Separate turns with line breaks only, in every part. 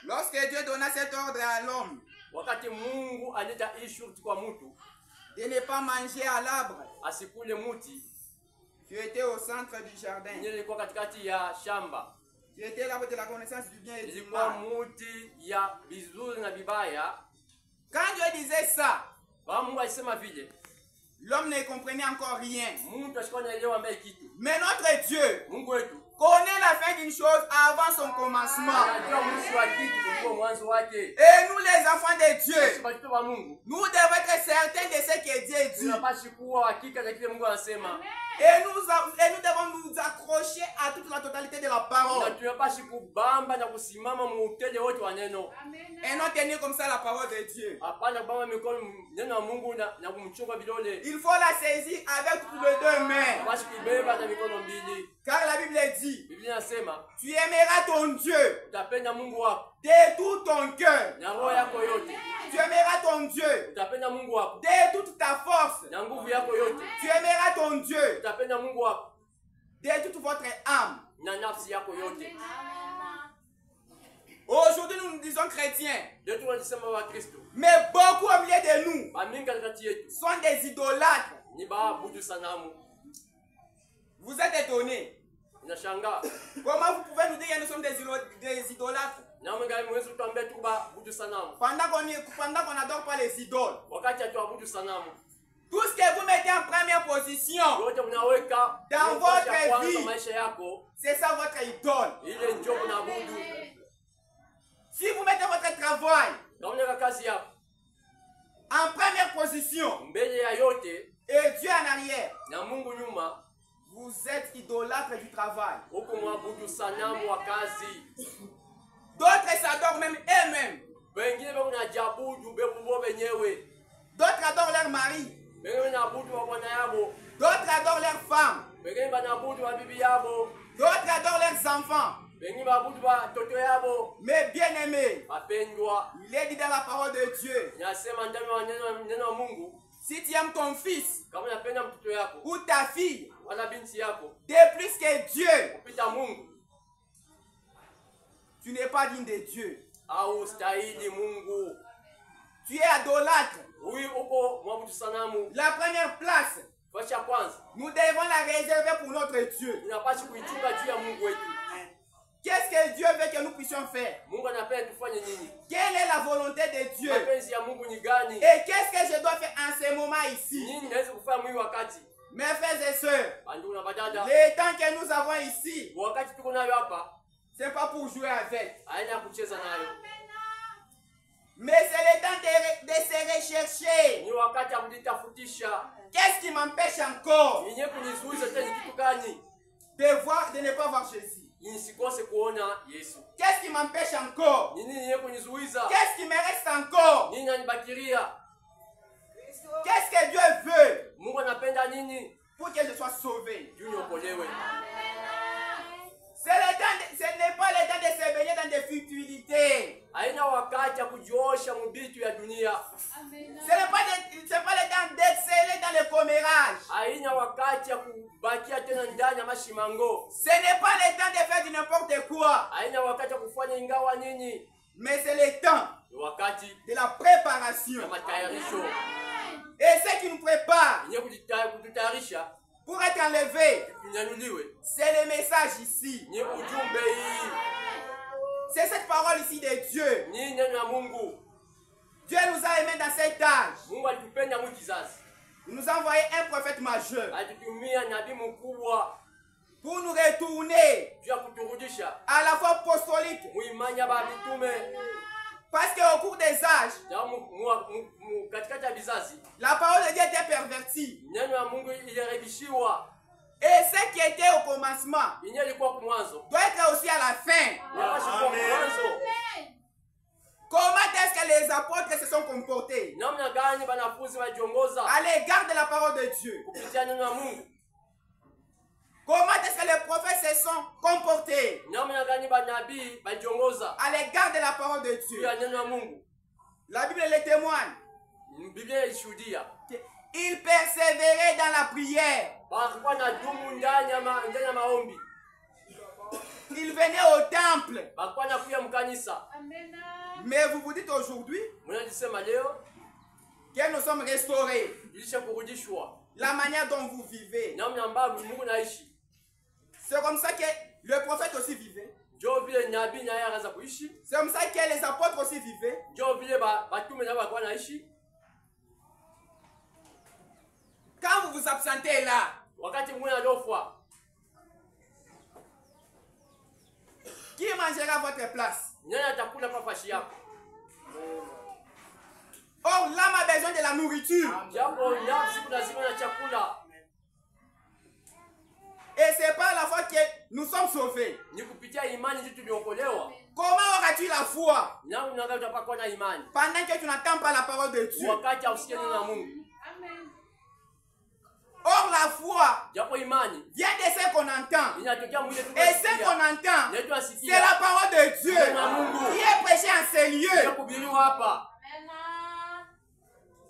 Lorsque Dieu donna cet ordre à l'homme
wakati Mungu aleta hii shurti kwa mtu
de ne pas manger à l'arbre,
asikule muti
tu étais au centre du jardin.
yenye ilikuwa katikati ya shamba,
Tu étais l'arbre de la connaissance du bien et du
ilikuwa
mal.
muti ya vizuri na vibaya.
Quand Dieu disait ça,
Kwa Mungu alisema vile,
l'homme ne comprenait encore rien.
mtu ashikuwa naelewa mbele kitu.
Mais notre Dieu
Mungu wetu
connaît la fin d'une chose avant son commencement.
anajua mwisho wa kitu kuliko mwanzo wake.
Et nous, les enfants de Dieu,
Sisi watoto wa Mungu
nous devons être certains de ce que Dieu dit.
tunapaswa kuwa hakika za kile Mungu anasema,
Et nous devons nous accrocher à toute la totalité de la
na
parole.
tunapaswa kubamba na kusimama muutele wote wa neno.
Et non tenir comme ça la parole de Dieu.
Hapana kubamba mikono neno la Mungu na kumchunga vidole.
Il faut la saisir avec toutes les deux mains.
Tunapaswa kuibeba na mikono mbili.
Car la Bible dit,
Biblia inasema
tu aimeras ton Dieu
utapenda Mungu wako
de tout ton cœur.
na roho yako yote.
Tu aimeras ton Dieu
Utapenda Mungu wako
de toute ta force.
na nguvu yako yote.
Tu aimeras ton Dieu
Utapenda Mungu wako
de toute votre âme.
na nafsi yako yote.
Aujourd'hui, nous nous disons chrétiens,
Ndio tunasema wa Kristo.
mais beaucoup au milieu de nous
Bamingi katikati yetu
sont des idolâtres.
ni baabudu sanamu.
Vous êtes étonnés.
Inashangaa.
Comment vous pouvez nous dire que nous sommes des idolâtres
Na mwenga mwezi tuambie tu baabudu sanamu.
pendant qu'on n'adore pas les idoles?
Wakati atuabudu sanamu.
Tout ce que vous mettez en première position,
Yote mnaweka
Dans
nafasi ya
votre
kwanza
vie.
maisha yako,
c'est ça votre idole.
ile ndio mnaabudu.
Si vous mettez votre travail
Na unaweka kazi yako
en première position
mbele ya yote
et Dieu en arrière,
na Mungu nyuma,
vous êtes idolâtres du travail.
huko mwabudu sanamu wa kazi.
D'autres s'adorent même eux-mêmes.
Wengine bado najabudu bebo wenyewe.
D'autres adorent leur mari.
Wengine wanaabudu wa bwana yabo.
D'autres adorent leurs femmes.
Wengine wanaabudu wa bibi yabo.
D'autres adorent leurs enfants.
Wengine waabudu wa toto yabo.
Mais bien aimés,
Wapendwa,
il est dit dans la parole de Dieu,
nasema ndani wa neno wa Mungu,
si tu aimes ton fils
kama unapenda mtoto yako
ou ta fille
wala binti yako
de plus que Dieu,
kupita Mungu,
tu n'es pas digne de Dieu.
au stahili Mungu.
Tu es idolâtre.
Huyu uko mwabudu sanamu.
La première place,
Fasi ya kwanza,
nous devons la réserver pour notre Dieu.
tunapaswa kuichunga juu ya Mungu wetu.
Qu'est-ce que Dieu veut que nous puissions faire?
Mungu anapenda tufanye nini?
Quelle est la volonté de Dieu?
Mapenzi ya Mungu ni gani?
Et qu'est-ce que je dois faire en ce moment ici?
Nini naweza kufanya mwili wakati?
Mes frères et sœurs,
Bandugu na badada,
le temps que nous avons ici,
wakati tuko nayo hapa,
c'est pas pour jouer avec,
haina kucheza nayo.
mais c'est le temps de se rechercher.
Ni wakati ya kujitafutisha.
Qu'est-ce qui m'empêche encore
Yenye kunizuiza tena ni kitu gani?
de ne pas voir Jésus?
Nisikose kuona Yesu.
Qu'est-ce qui m'empêche encore?
Nini yenye kunizuiza?
Qu'est-ce qui me reste encore?
Nini ananibakilia?
Qu'est-ce que Dieu veut
Mungu anapenda nini?
pour que je sois sauvé?
Juu niokolewe.
Ce n'est pas le temps de se baigner dans des futilités.
Haina wakati ya kujiosha mbitu ya dunia.
Ce n'est pas le temps d'exceller dans le commérage.
Haina wakati ya kubakia tena ndani ya mashimango.
Ce n'est pas le temps de faire du n'importe quoi.
Haina wakati ya kufanya ingawa nini.
Mais c'est le temps
Ni wakati
de la préparation.
ya matayarisho.
Et ce qui nous prépare
Yenye kututayarisha
pour être enlevé,
tunyanyuliwe.
c'est le message ici.
Ni ujumbe hii.
C'est cette parole ici de Dieu.
Ni neno ya Mungu.
Dieu nous a aimés dans cet âge.
Mungu alitupenda mu kizazi.
Il nous a envoyé un prophète majeur
Alitutumia nabii mkubwa
pour nous retourner
juu ya kuturudisha
à la foi apostolique.
muimani ya mitume.
Parce qu'au cours des âges,
Katikati ya vizazi
la parole de Dieu était pervertie.
neno ya Mungu ilirekebishiwa.
Et ce qui était au commencement
Yenye ilikuwa kwa mwanzo
doit être aussi à la fin.
inapaswa kuwa kwa mwanzo.
Comment est-ce que les apôtres se sont comportés
Namna gani wanafunzi waliongoza
à l'égard de la parole de Dieu?
kupitia neno la Mungu?
Comment est-ce que les prophètes se sont comportés
Namna gani banabii waliongoza
à l'égard de la parole de
juu
Dieu?
ya neno la Mungu?
La Bible le témoigne.
Biblia ilishuhudia
Ils persévéraient dans la prière.
walikuwa na dumu ndani ya maombi.
Ils venaient au temple.
Walikuwa anakuya mkanisa.
Mais vous vous dites aujourd'hui
Mnajisema leo
que nous sommes restaurés.
tulisha kurudishwa.
La manière dont vous vivez.
Namna ambavyo Mungu naishi.
C'est comme ça que le prophète aussi vivait.
Ndio vile nabii naye anaanza kuishi.
C'est comme ça que les apôtres aussi vivaient.
Ndio vile batume nao walikuwa naishi.
Quand vous vous absentez là,
Wakati mwingine alofwa,
qui mangera votre place?
nani atakula papashi yako?
Or, l'âme a besoin de la nourriture.
Japo nafsi lazima na chakula.
Et c'est par la foi que nous sommes sauvés.
Ni kupitia imani ndio tuliokolewa.
Comment auras-tu la foi
Na unanga utapakwa na imani
pendant que tu n'entends pas la parole de Dieu?
wakati hausikie neno la Mungu.
Or, la foi
Japo imani
vient de ce qu'on entend.
inatokea mwile tu.
Et ce qu'on entend,
Ndio
c'est
tunasikia.
la parole de Dieu
Mungu.
qui est prêchée en ces
Ndio
lieux.
kuhubiriwa hapa.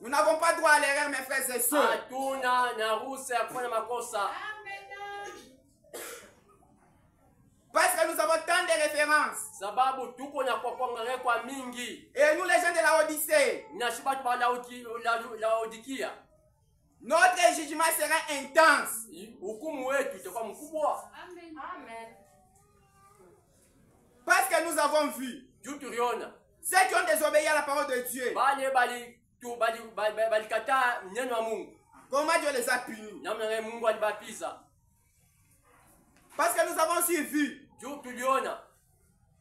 Nous n'avons pas droit à l'erreur, mes frères et sœurs.
Hatuna na ruhusa ya kufanya makosa.
Parce que nous avons tant de références.
Sababu tuko na kwa kuangalia kwa mingi.
Et nous, les gens de la Odyssée,
Nashiba tu Laodikia.
notre jugement sera intense.
Hukumu wetu itakuwa mkubwa.
Parce que nous avons vu
Juu tuliona
ceux qui ont désobéi à la parole de Dieu,
bale balikataa neno la Mungu.
comment Dieu les a punis.
Namna Mungu alibapiza.
Parce que nous avons aussi vu
Juu tuliona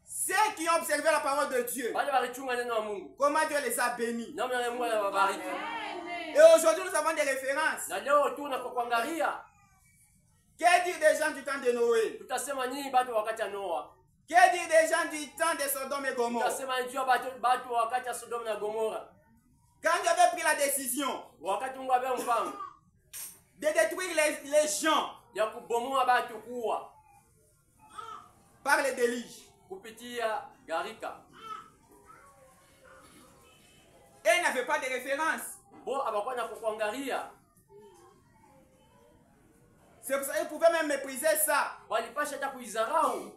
ceux qui ont observé la parole de Dieu,
bale balichunga neno la Mungu.
comment Dieu les a bénis.
Namna Mungu aliwabariki.
Et aujourd'hui, nous avons des références.
Na leo tuna kwa kuangalia,
Que dire des gens du temps de Noé?
tutasema nini bado wakati ya Noa?
Que dire des gens du temps de Sodome et Gomorrhe?
Tutasema nini bado wakati ya Sodoma na Gomora?
Quand Dieu avait pris la décision
Wakati Mungu abea mpango
de détruire les gens
ya kubomoa batu kuwa
par les déluges,
kupitia garika.
et il n'avait pas de référence.
Bo abakuwa na kukuangalia.
C'est pour ça qu'ils pouvaient même mépriser ça.
Walipasha hata kuizarau.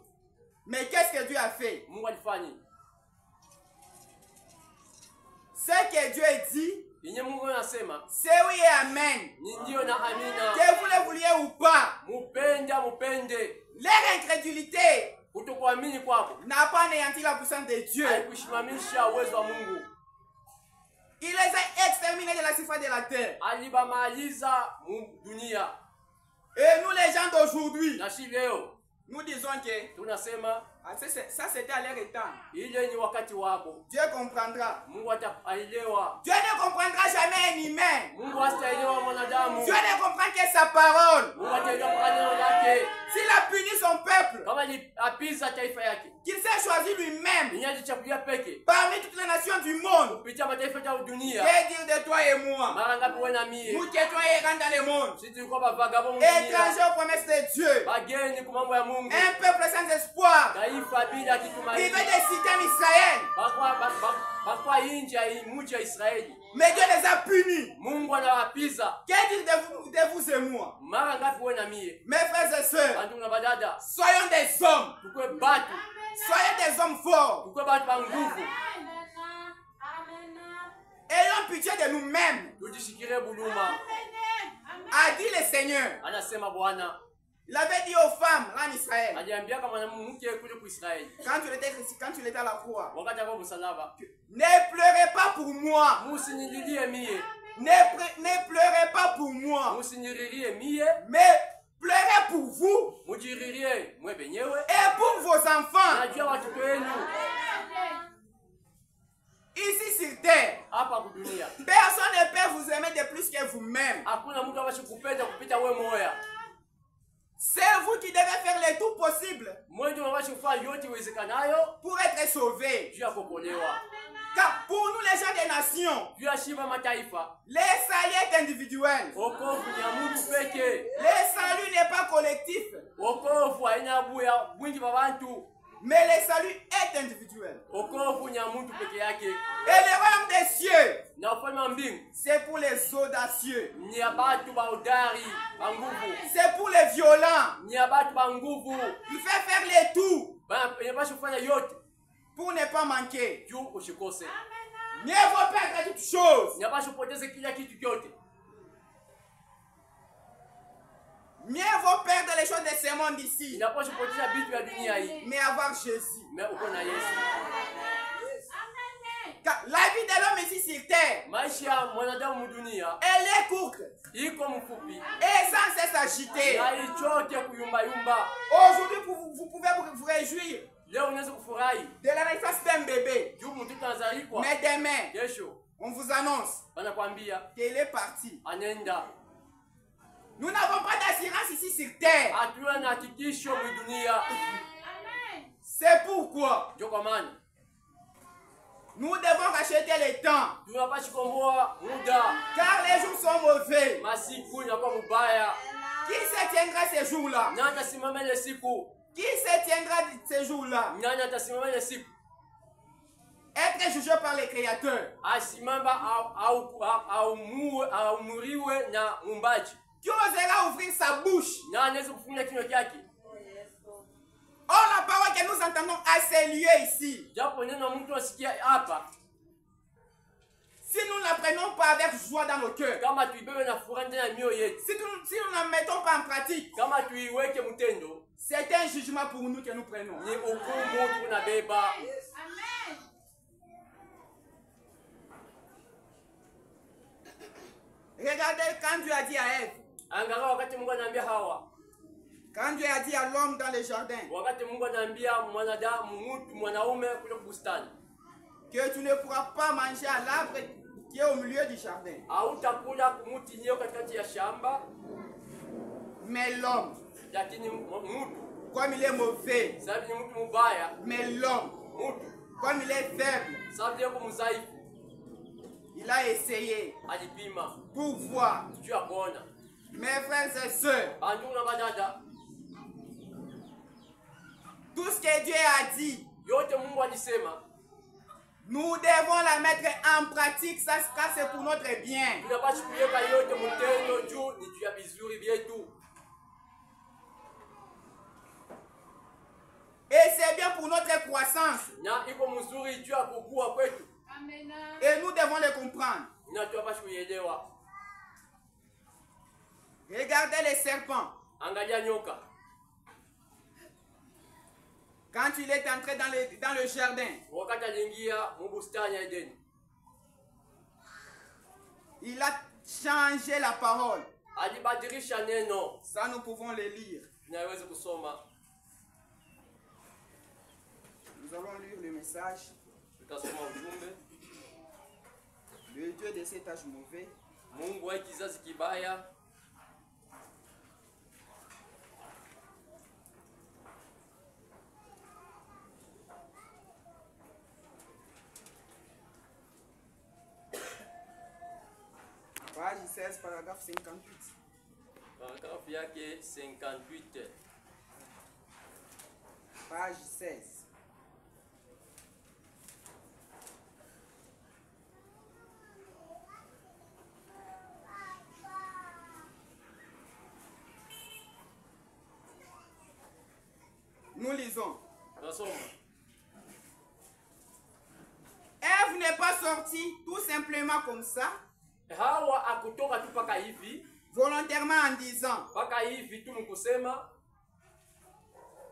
Mais qu'est-ce que Dieu a fait?
Mungu alifanya.
Ce que Dieu dit,
Yenye Mungu anasema
c'est oui et amen.
ni ndio na amina.
Que vous le vouliez ou pas,
Mupende.
leur incrédulité
Kutokuamini kwako
n'a pas anéanti la puissance de Dieu.
haikushimamisha uwezo wa Mungu.
Il les a exterminés de la surface de la terre.
Alibamaliza dunia.
Et nous, les gens d'aujourd'hui,
Na shi leo
nous disons que
tunasema
ça c'était à leur temps.
ile ni wakati wako.
Dieu comprendra.
Mungu ataelewa.
Dieu ne comprendra jamais un humain.
Mungu hataelewa mwanadamu.
Dieu ne comprend que sa parole.
Mungu hataelewa maneno yake.
S'il a puni son peuple,
Kama ni apiza taifa yake.
qu'il s'est choisi lui-même
Ni alichagulia peke.
parmi toutes les nations du monde.
Kupitia mataifa ya dunia.
Que dire de toi et moi?
Mara ngapi wewe na mie?
Nous qui étions errants dans le monde,
Sisi tulikuwa bavagabond dunia.
étrangers aux promesses de Dieu,
Bageni kwa mambo ya Mungu.
un peuple sans espoir,
Taifa bila
qui
kitumaini.
veut des cités en Israël.
Bakwa inji ya mji ya Israeli.
Mais Dieu les a punis.
Mungu anawapiza.
Que dire de vous et moi?
Mara ngapi wewe na mie?
Mes frères et sœurs,
Bantu na badada.
soyons des hommes.
Tukwe batu.
Soyez des hommes forts.
Tukwe batu ba nguvu.
Ayons pitié de nous-mêmes,
Tujishikire buluma.
a dit le Seigneur.
Anasema Bwana.
Il avait dit aux femmes là en Israël,
Aliambia kama mwanamke kule ku Israeli.
quand tu étais à la croix,
Wakati hapo msalaba.
ne pleurez pas pour moi.
Musinililie mie.
Ne pleurez pas pour moi.
Musinililie mie.
Mais pleurez pour vous
Mujiririe mwe benyewe.
et pour vos enfants.
Najua watoto wenu
Ici sur terre,
hapa kudunia.
personne ne peut vous aimer de plus que vous-même.
Hakuna mtu ambaye kupenda kupita wewe moya.
C'est vous qui devez faire le tout possible
Mwe ndio ambaye kufanya yote iwezekanayo
pour être sauvés.
juu ya kuokolewa.
Car pour nous les gens des nations,
Juu ya shima mataifa.
le salut est individuel.
Wokovu ni ya mtu peke.
Le salut n'est pas collectif,
Wokovu haina buya bwingi wa bantu.
mais le salut est individuel.
Wokovu ni ya mtu peke yake.
Et le royaume des cieux,
Na ufalme wa mbingu
c'est pour les audacieux.
ni ya batu ba udari, ba nguvu.
C'est pour les violents.
Ni ya batu ba nguvu.
Il fait faire le tout
Inapaswa kufanya yote
pour ne pas manquer.
juu usikose.
Mieux vaut perdre toutes choses.
Inapaswa upoteze kila kitu kyote.
Mieux vaut perdre les choses de ce monde ici.
Inapaswa upoteza vitu vya dunia hii.
Mais avoir Jésus.
Mais uko na Yesu.
Car la vie de l'homme ici sur terre,
Maisha ya mwanadamu dunia
elle est courte
iko mfupi.
et sans cesse agitée.
Na ichoke kuyumba yumba.
Aujourd'hui, vous pouvez vous réjouir
Leo unaweza kufurahi
de la naissance d'un bébé.
juu mtoto anazaliwa.
Mais demain,
Kesho
on vous annonce
wanakwambia
qu'il est parti.
anaenda.
Nous n'avons pas d'assurance ici sur terre.
Hatuna na hakikisho dunia.
C'est pourquoi
Ndio kwa maana
nous devons racheter le temps.
tunapaswa kukomboa muda.
Car les jours sont mauvais.
Masiku inakuwa mubaya.
Qui se tiendra ces jours-là?
Nani atasimama ile siku?
Qui se tiendra ces jours-là?
Nani atasimama ile siku?
Être jugé par les créateurs.
Asimama aumuriwe na mumbaji.
Qui osera ouvrir sa bouche?
Nani anaweza kufunga kinywa chake?
Or, la parole que nous entendons à ces lieux ici,
Japo neno mtu asikia hapa,
si nous ne la prenons pas avec joie dans nos cœurs,
kama tuibebe na furaha ndani ya mioyo yetu,
si nous ne la mettons pas en pratique,
kama tuiweke mtendo,
c'est un jugement pour nous que nous prenons.
ni hukumu tunabeba.
Regardez quand Dieu a dit à Ève,
Angalia wakati Mungu anaambia Hawa,
quand Dieu a dit à l'homme dans le jardin,
wakati Mungu anaambia mwanaume kule bustani,
que tu ne pourras pas manger à l'arbre qui est au milieu du jardin.
hautakula kumuti iliyo katikati ya shamba,
Mais l'homme,
lakini mtu
comme il est mauvais,
sababu ni mtu mubaya,
mais l'homme,
mtu
comme il est faible,
sababu yako mzaifu,
il a essayé
alipima
pour voir.
juu ya kuona.
Mes frères et sœurs,
Bandugu na badada,
tout ce que Dieu a dit,
yote Mungu alisema
nous devons la mettre en pratique, ça c'est pour notre bien.
tunapaswa kuweka yote mtendo juu ni juu ya vizuri vyetu,
Et c'est bien pour notre croissance.
na iko mzuri juu ya kukua kwetu,
Et nous devons le comprendre.
na tunapaswa kuielewa.
Regardez les serpents.
Angalia nyoka
Quand il est entré dans le jardin,
wakati aliingia mubustani ya Edeni,
il a changé la parole.
alibadilisha neno.
Ça, nous pouvons le lire.
Tunaweza kusoma,
Nous allons lire le message.
tutasoma ujumbe.
Le Dieu de cet âge mauvais,
Mungu wa kizazi kibaya,
page 16, paragraphe 58.
paragrafu yake 58.
Page 16. Nous lisons.
Tunasoma,
Ève n'est pas sortie tout simplement comme ça,
Hawa akutoka tu paka hivi,
volontairement en disant,
paka hivi tu mkusema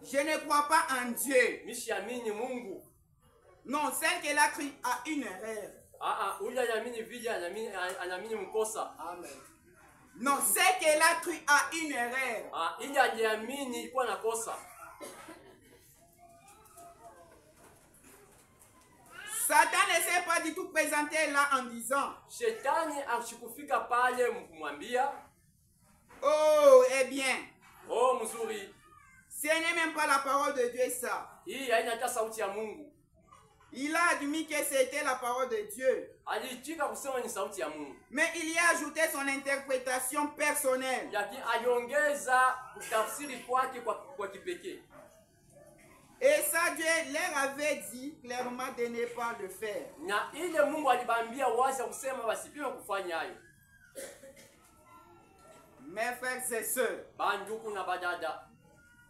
je ne crois pas en Dieu.
mishiamini Mungu.
Non, celle qu'elle a cru a une erreur.
Ule anaamini vile anaamini mkosa.
Amen. Non, celle qu'elle a cru a une erreur.
Ile aliamini ilikuwa na kosa.
Satan ne s'est pas du tout présenté là en disant,
Shetani ashikufika pale mkumwambia,
oh, eh bien,
oh mzuri,
ce n'est même pas la parole de Dieu ça.
hii haina hata sauti ya Mungu.
Il a admis que c'était la parole de Dieu.
Aliitika kusema ni sauti ya Mungu,
Mais il y a ajouté son interprétation personnelle.
lakini aliongeza kutafsiri kwake kwa kipekee.
Et ça, Dieu leur avait dit clairement de ne pas le faire.
Na ile Mungu alibambia wazi kusema wasipime kufanya hayo.
Mes frères et sœurs,
Banduku na badada,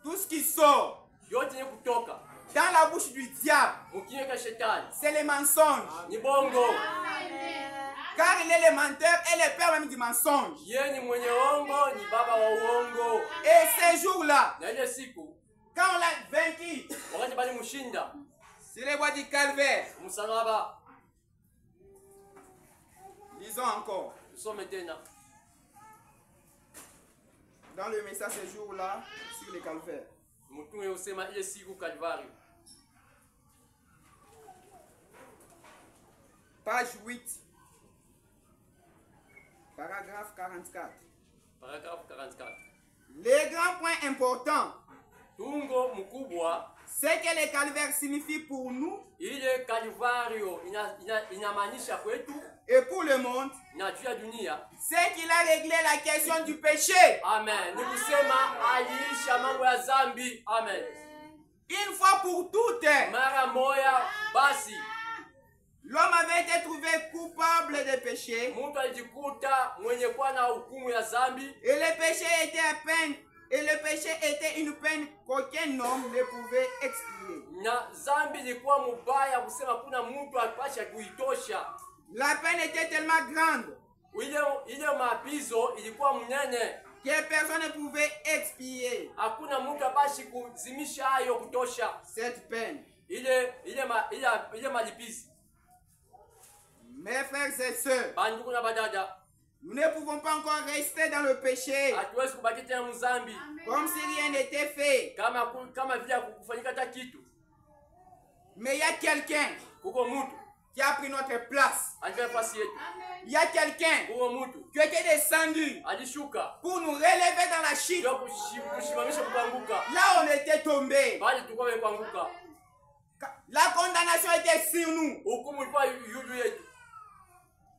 tout ce qui sort
yote ni kutoka
dans la bouche du diable.
mukinywa cha shetani
C'est les mensonges.
ni bongo.
Car il est le menteur et le père même du mensonge.
Yeye ni mwenye uongo, ni baba wa uongo.
Et ces jours-là,
Na ile siku
quand on l'a vaincu
wakati bali mushinda
sur les voies du calvaire,
msalaba,
lisons encore
tusome tena
dans le message ces jours-là sur le calvaire.
mtume usema ile siku Kalvari,
Page 8, paragraphe 44.
paragraphe 44.
Les grands points importants,
Tungo mkubwa,
c'est que le calvaire signifie pour nous
ile Kalvario inamaanisha kwetu
et pour le monde,
na juu ya dunia.
c'est qu'il a réglé la question du péché.
Amen. Ni kusema aliisha mambo ya zambi. Amen.
Une fois pour toutes,
Mara moya basi
l'homme avait été trouvé coupable de péché
mtu alijikuta mwenye kuwa na hukumu ya zambi,
et le péché était à peine et le péché était une peine qu'aucun homme ne pouvait expier.
na zambi ilikuwa mubaya kusema kuna mtu apasha kuitosha.
La peine était tellement grande
Ile maapizo ilikuwa mnene,
que personne ne pouvait expier
hakuna mtu apashi kuzimisha hayo kutosha
cette peine.
ile malipizi.
Mes frères et sœurs,
Bandugu na badada,
nous ne pouvons pas encore rester dans le péché
hatuwezi kubaki tena mzambi
comme si rien n'était fait.
kama vile kufanyika hata kitu.
Mais il y a quelqu'un
Kuko mtu
qui a pris notre place.
alifanya nafasi yetu,
Il y a quelqu'un
kuko mtu
qui était descendu
alishuka
pour nous relever dans la chute.
ndio kushimamisha kuanguka
Là, on était tombé.
bali tulikuwa kuanguka.
La condamnation était sur nous.
Hukumu ilikuwa juu yetu,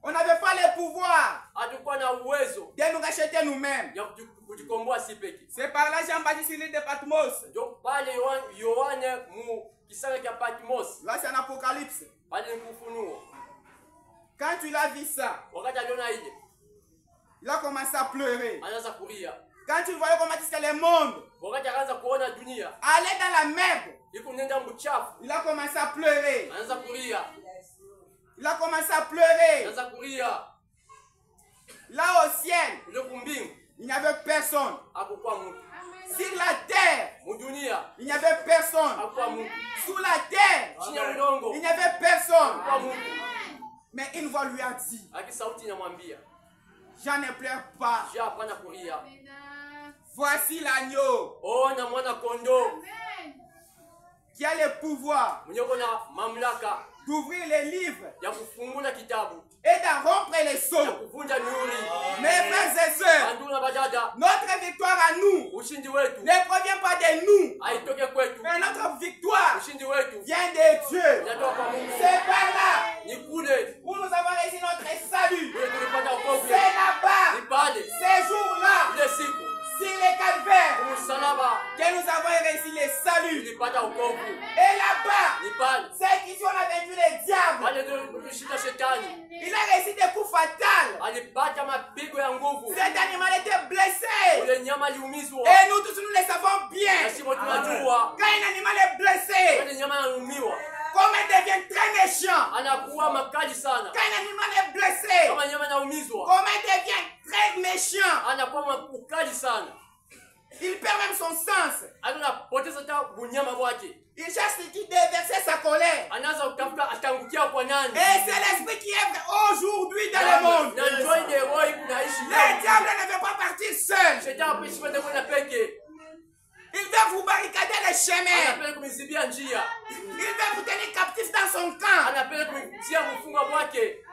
On n'avait pas le pouvoir
hatukuwa na uwezo
de nous racheter nous-mêmes.
ya kujikomboa si peke.
C'est par là Jean-Baptiste l'île de Patmos.
Ndio pale Yohane mu kisanga cha Patmos,
Là, c'est un apocalypse.
pale ni kufunuo.
Quand tu l'as vu ça,
Wakati aliona ile
il a commencé à pleurer.
anaanza kulia.
Quand tu voyais comment est-ce que le monde
Wakati akaanza kuona dunia
allait dans la merde,
iko nenda mchafu,
il a commencé à pleurer.
anaanza kulia,
Il a commencé à pleurer.
anaanza kulia.
Là au ciel,
Ile kumbingu
il n'y avait personne.
hakukuwa mtu,
Sur la terre,
mu dunia
il n'y avait personne.
hakukuwa mtu,
Sous la terre,
chini ya udongo
il n'y avait personne.
hakukuwa mtu.
Mais une voix lui a dit,
Aki sauti inamwambia,
j'en ne pleure pas.
"Je hapana kulia.
Voici l'agneau
Ona mwana kondoo
qui a le pouvoir
mwenye uko na mamlaka
d'ouvrir les livres
ya kufungula kitabu,
et d'en rompre les
ya
sceaux.
kuvunja mihuri."
Mes frères et sœurs,
Bandugu na badada,
notre victoire à nous
ushindi wetu
ne provient pas de nous,
haitoke kwetu,
mais notre victoire
ushindi wetu
vient de Dieu.
inatoka kwa Mungu.
C'est par là
Ni kule
où nous avons réussi notre salut.
kule tulipata wokovu,
C'est là-bas,
ni pale
ces jours-là,
ile siku
sur les calvaires,
msalaba
que nous avons réussi le salut.
tulipata wokovu,
Et là-bas,
ni pale
c'est qu'ici on a vaincu le diable.
pale ndio tulishinda shetani,
Il a réussi des coups fatals.
alipata mapigo ya nguvu,
Cet animal était blessé.
ule nyama aliumizwa,
Et nous tous, nous le savons bien.
na sisi tunajua
Quand un animal est blessé,
ile nyama anaumiwa
comme il devient très méchant.
anakuwa makali sana.
Quand un animal est blessé,
Kama nyama inaumizwa
comme il devient très méchant.
anakuwa mkali sana,
Il perd même son sens.
anapoteza hata bunyama bwake,
Il cherche qui déverser sa colère.
anaanza kutafuta atangukia kwa nani.
Et c'est l'esprit qui œuvre aujourd'hui dans le monde.
na njoo ile roho inaishi
Le
leo.
diable ne veut pas partir seul.
Shetani apishi kwenda kwenda peke,
Il veut vous barricader les chemins.
anapenda kumzibia njia,
Il veut vous tenir captif dans son camp.
anapenda kumtia mfunga wake.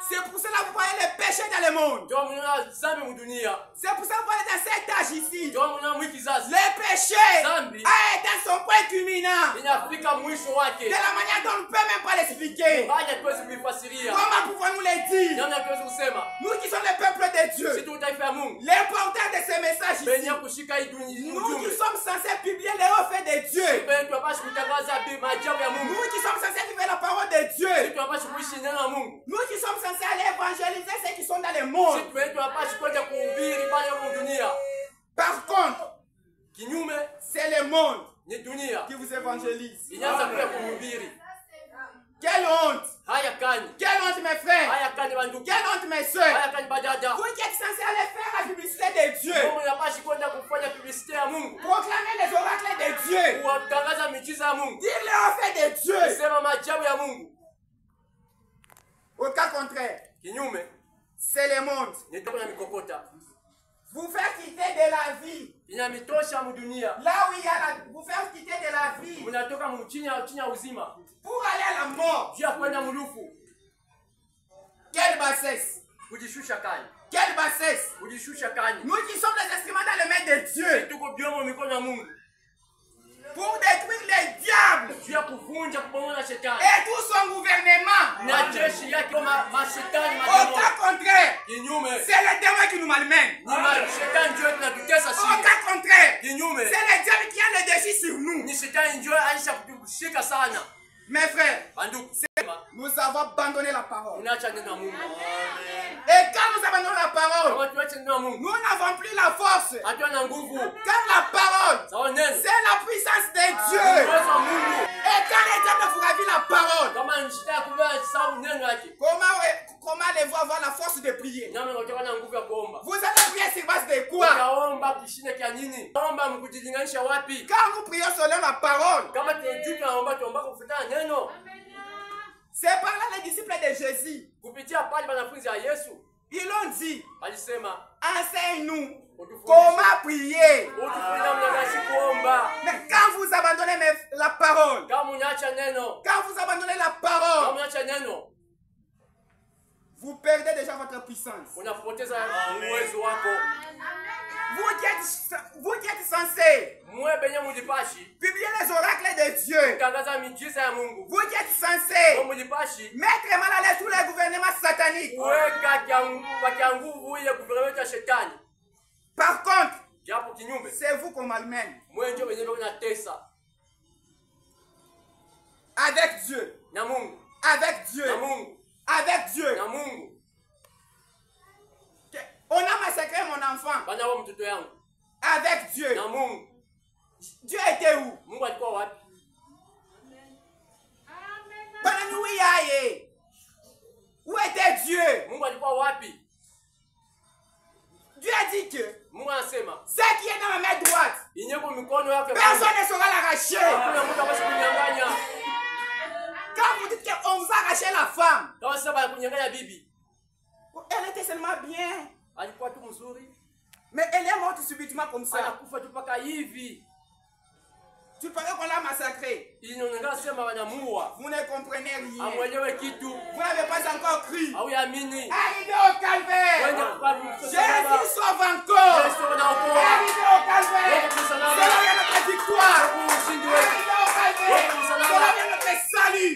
C'est pour cela que vous voyez le péché dans le monde.
Ndio mnaona zambi mdunia,
C'est pour ça que vous voyez dans cet âge ici.
ndio mnaona mwiki kizazi
Le péché
Zambi.
a été à son point culminant.
inafika mwisho wake,
De la manière dont on ne peut même pas l'expliquer.
baada tuwezi kuifasiria,
Comment pouvons-nous le dire?
namna tuwezi kusema.
Nous qui sommes le peuple de
Sisi
Dieu.
tu taifa ya Mungu,
L'important de ce message ici.
penye kushika hii dunia
Nous qui
ujumbe,
sommes censés publier les hauts faits de Dieu.
penye tunapashi kutangaza maajabu ya Mungu,
Nous qui sommes censés vivre la parole de
sisi
Dieu.
tunapashi kuishi neno la Mungu,
Nous qui sommes censés aller évangéliser ceux qui sont dans le
sisi
monde.
tunapashi kwenda kuhubiri pale mu dunia.
Par contre,
Kinyume
c'est le monde
ni dunia
qui vous évangélise.
inaanza pia kuhubiri.
Quelle honte!
Haya kani,
Quelle honte, mes frères!
haya kani bandugu,
Quelle honte, mes soeurs!
haya kani badada.
Vous qui êtes censés aller faire la publicité de Dieu,
Mungu inapashi kwenda kufanya publicité ya Mungu,
proclamer les oracles de Dieu,
kutangaza miujiza ya Mungu,
dire les faits de Dieu.
kusema maajabu ya Mungu.
Au cas contraire,
Kinyume
c'est le monde.
nitoka na mikokota
Vous faire quitter de la vie.
inamitosha mudunia,
Là où il y a la... Vous faire quitter de la vie
munatoka chini ya uzima
pour aller à la mort.
juu ya kwenda mulufu.
Quelle bassesse!
Kujishusha kani,
Quelle bassesse!
kujishusha kani.
Nous qui sommes les instruments dans les mains de Dieu
Tuko biomo mikono ya Mungu
pour détruire les diables
juu ya kuvunja kubomola shetani
et tout son gouvernement.
na jeshi yake mashetani
Au
mademo.
cas contraire,
Kinyume
c'est le démon qui nous malmène.
ni mashetani ndio tunatutesa
Au
sisi.
cas contraire,
Kinyume
c'est le diable qui a le dessus sur nous.
ni shetani ndio aisha kutushika sana.
Mes frères,
Bandugu, sema
nous avons abandonné la parole.
unaacha neno la Mungu.
Et quand nous abandonnons la parole,
Kama tuache neno la Mungu,
nous n'avons plus la force.
hatuwa na nguvu.
Car la parole,
Sawa neno.
c'est la puissance de Dieu.
Uwezo wa Mungu.
Et quand les diables vous ravit la parole,
Kama nishitaka kujua sababu neno yake.
comment allez-vous avoir la force de prier?
Nyama unatoka na nguvu ya kuomba.
Vous allez prier sur base de quoi?
Ukaomba kishine kia nini? Omba mkujilinganisha wapi?
Quand nous prions selon la parole,
Kama tunajua tunaomba kufuatana neno.
c'est par là les disciples de Jésus.
Kupitia pale wanafunzi wa Yesu
Ils l'ont dit,
alisema
enseigne-nous
utufundishe
comment prier.
namna gani kuomba.
Mais quand vous abandonnez la parole,
Kama unaacha neno,
quand vous abandonnez la
kama
parole,
unaacha neno,
vous perdez déjà votre puissance.
unapoteza uwezo wako.
Vous qui êtes censés
Mwe benye mulipashi
publier les oracles de Dieu,
kutangaza miujiza ya Mungu.
vous qui êtes censés
Mwe mulipashi
mettre mal à l'aise tous les gouvernements sataniques.
kuweka kwa nguvu ile gouvernement ya shetani.
Par contre,
Japo kinyume,
c'est vous qu'on malmène.
mwe ndio wenyewe unatesa
Avec Dieu,
na Mungu,
avec Dieu,
na Mungu,
avec Dieu.
na Mungu.
On a massacré mon enfant.
Bana wa mtoto yangu
Avec Dieu.
na Mungu.
Dieu était où?
Mungu alikuwa wapi?
Où était Dieu?
Mungu alikuwa wapi?
Dieu a dit que
Mungu anasema
ce qui est dans ma main droite,
inyeko mikono yake
personne ne saura l'arracher.
hakuna mtu ambaye kunyang'anya.
Quand vous dites qu'on vous a arraché la femme,
Kama sasa kunyang'anya bibi,
elle était seulement bien.
alikuwa tu mzuri,
Mais elle est morte subitement comme ça.
anakufa tu paka hivi.
Tu parais qu'on l'a massacrée.
Inaonekana sema wanamuua.
Vous ne comprenez rien.
Amwelewe kitu
Vous n'avez pas encore cru.
au yamini.
Arrivé au calvaire. Jésus sauve encore. Arrivé au calvaire. Cela vient notre victoire. Arrivé au calvaire. Cela vient notre salut.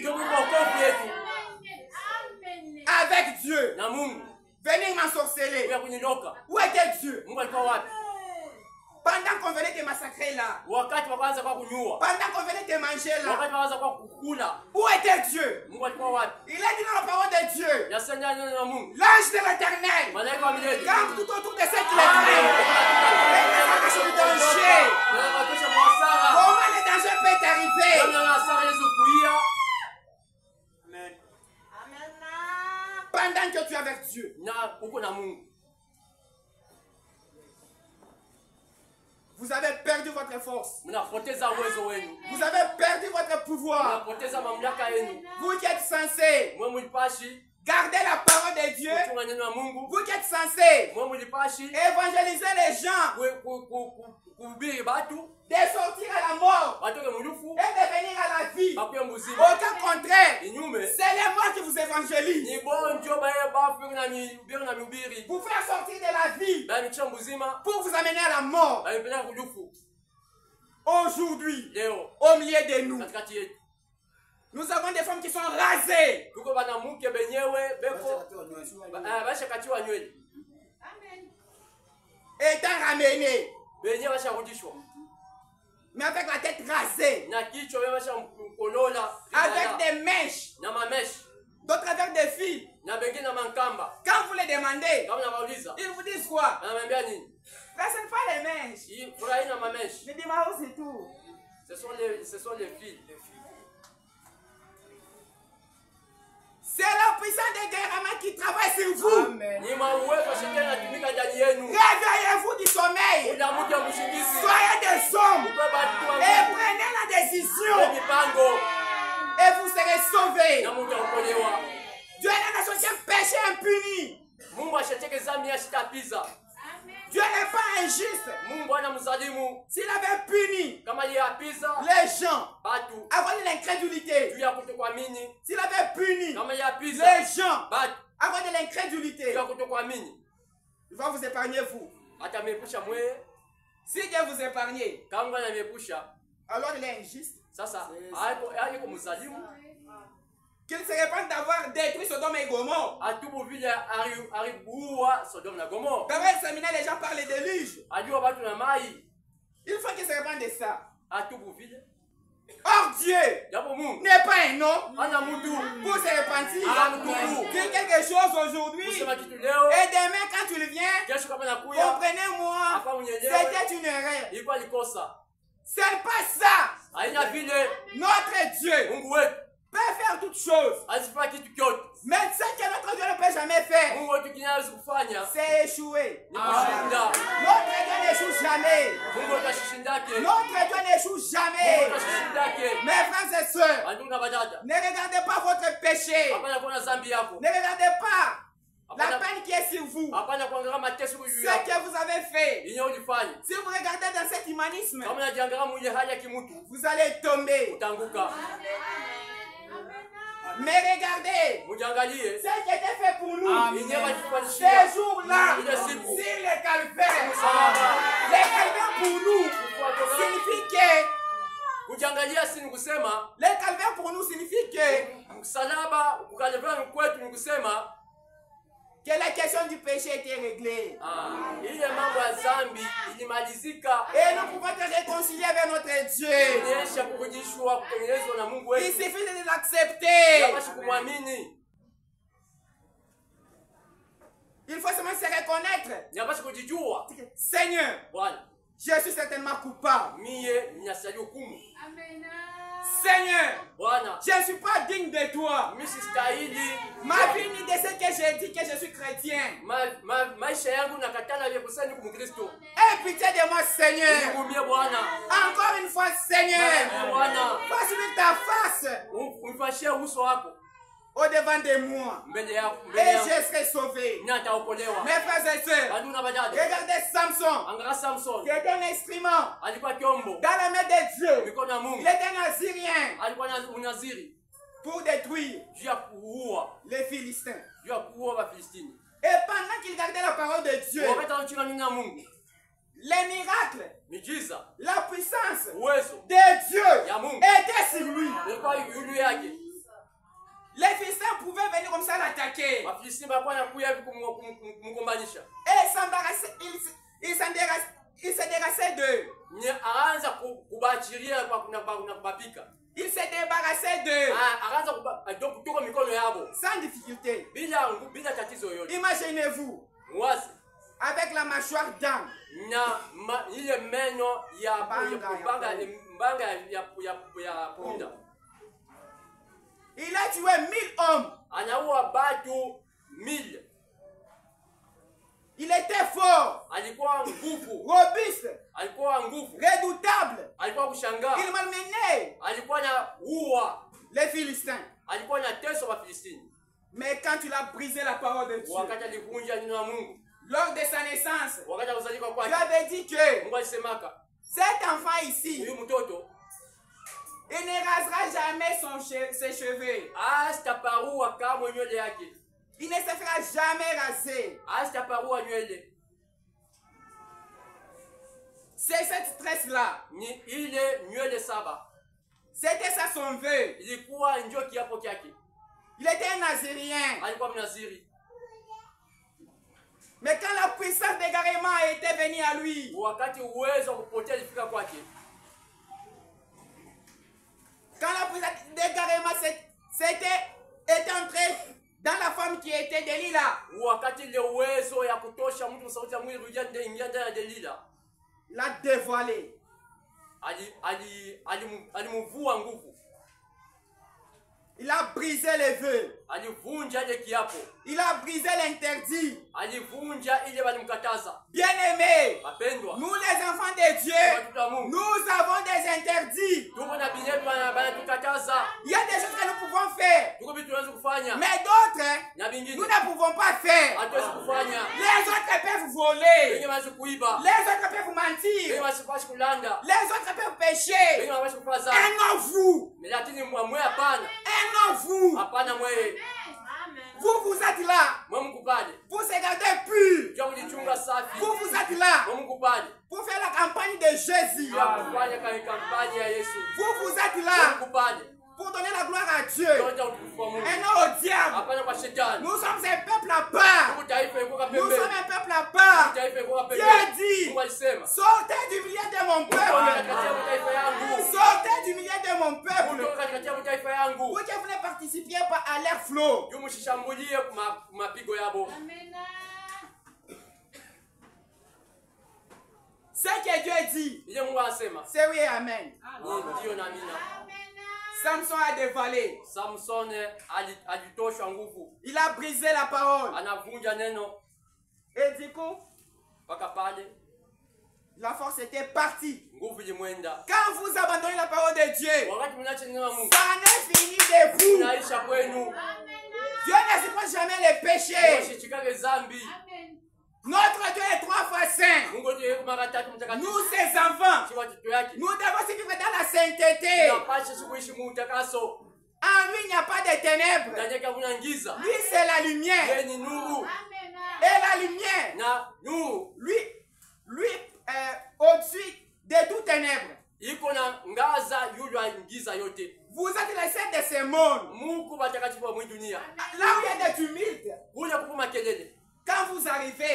Avec Dieu.
Na Mungu
Venez m'ensorceler.
ya kunyoka.
Où était Dieu?
Mungu alikuwa wapi?
Pendant qu'on venait te massacrer là.
Wakati wa kwanza kwa kunyua.
Pendant qu'on venait te manger là.
Wakati wa kwanza kwa kukula.
Où était Dieu?
Mungu alikuwa wapi?
Il a dit dans la parole de Dieu.
Yasema neno la Mungu.
L'ange de l'éternel.
Malaika wa milele.
Campe tout autour de ceux qui les craignent. Et les empêche du danger. Comment le danger peut t'arriver? Pendant que tu es avec Dieu. Vous avez perdu votre force. Vous avez perdu votre pouvoir. Vous qui êtes censés garder la parole de Dieu. Vous qui êtes censés évangéliser les gens. De sortir à la mort et de venir à la vie. Au cas contraire, c'est les morts qui vous évangélisent. Vous faire sortir de la vie pour vous amener à la mort. Aujourd'hui, au milieu de nous, nous avons des femmes qui sont rasées. Étant ramenées. Mais avec la tête rasée. Avec des mèches. D'autres avec des filles. Quand vous les demandez, ils vous disent quoi? Là, ce n'est pas les mèches. Mais dis-moi où c'est tout.
Ce sont les filles.
C'est la puissance des guérissements qui travaille sur vous. Réveillez-vous du sommeil. Soyez des hommes. Et prenez la décision. Et vous serez sauvés. Dieu n'est associé un péché impuni. Dieu n'est pas injuste. S'il avait puni les gens à cause de l'incrédulité, s'il avait puni les gens à cause de l'incrédulité, il va vous épargner vous. Si Dieu vous épargne, alors il est injuste. Qu'il se répand d'avoir détruit Sodome et Gomorrhe. Dans le séminaire, les gens parlent de déluge. Il faut qu'il se répand de ça. Or Dieu n'est pas un homme pour se repentir. Dis quelque chose aujourd'hui et demain quand tu le viens, comprenez-moi, c'était une erreur. C'est pas ça. Notre Dieu peut faire toutes choses. Mais ce que notre Dieu ne peut jamais faire, c'est échouer. Notre Dieu n'échoue jamais. Notre Dieu n'échoue jamais. Mes frères et sœurs, ne regardez pas votre péché. Ne regardez pas la peine qui est sur vous. Ce que vous avez fait. Si vous regardez dans cet humanisme, vous allez tomber. Mais regardez ce qui était fait pour nous. Ces jours-là, sur le calvaire. Le calvaire pour nous signifie que le calvaire pour nous signifie que la question du péché était réglée. Et nous pouvons te réconcilier avec notre Dieu. Il suffit de l'accepter. Il faut seulement se reconnaître. Seigneur, je suis certainement coupable. Seigneur, je ne suis pas digne de toi. Ma vie ni de ce que j'ai dit que je suis chrétien. Aie pitié de moi, Seigneur. Encore une fois, Seigneur. Fasse-lui ta face au-devant de moi. Et je serai sauvé. Mes frères et sœurs, regardez Samson, qui était un instrument dans la main de Dieu. Il était un Assyrien pour détruire les Philistins. Et pendant qu'il gardait la parole de Dieu, les miracles, la puissance de Dieu était sur lui. Les Philistins pouvaient venir comme ça l'attaquer. Et il se débarrassait d'eux. Il se débarrassait d'eux. Sans difficulté. Imaginez-vous. Avec la mâchoire d'âne. Il a tué 1000 hommes. Il était fort, robuste, redoutable. Il malmenait les Philistins. Mais quand il a brisé la parole de Dieu, lors de sa naissance, Dieu avait dit que cet enfant ici, il ne rasera jamais ses cheveux. Il ne se fera jamais raser. C'est cette stress-là. C'était ça son vœu. Il était un Nazirien. Mais quand la puissance d'égarement était venue à lui, quand la puissance d'égarement était entrée dans la femme qui était Delilah, l'a dévoilée.
alimuvua nguvu.
Il a brisé les vœux.
Alivunja ile kiapo.
Il a brisé l'interdit.
Alivunja ile walimkataza.
Bien-aimés,
Wapendwa,
nous les enfants de Dieu, nous avons des interdits. Il y a des choses que nous pouvons faire, mais d'autres, nous ne pouvons pas faire. Les autres peuvent voler. Les autres peuvent mentir. Les autres peuvent pécher. Et non vous. Et non vous. Vous vous êtes là. Vous se gardez pur. Vous vous êtes là. Pour faire la campagne de Jésus. Vous vous êtes là. Pour donner la gloire à Dieu et non au diable. Nous sommes un peuple à part. Nous sommes un peuple à part. Dieu dit, sortez du milieu de mon peuple. Sortez du milieu de mon peuple. Pour que vous ne participiez pas à leur flot. Ce que Dieu dit, c'est oui et amen. Samson a dévalé. Il a brisé la parole. Et du coup, la force était partie. Quand vous abandonnez la parole de Dieu, ça n'est fini de vous. Dieu ne supporte jamais les péchés. Notre Dieu est 3 fois saint. Nous, ses enfants, nous devons se vivre dans la sainteté. En lui, il n'y a pas de ténèbres. Lui, c'est la lumière. Et la lumière, lui au-dessus de toutes ténèbres. Vous êtes les saints de ce monde. Là où il y a des tumultes, quand vous arrivez,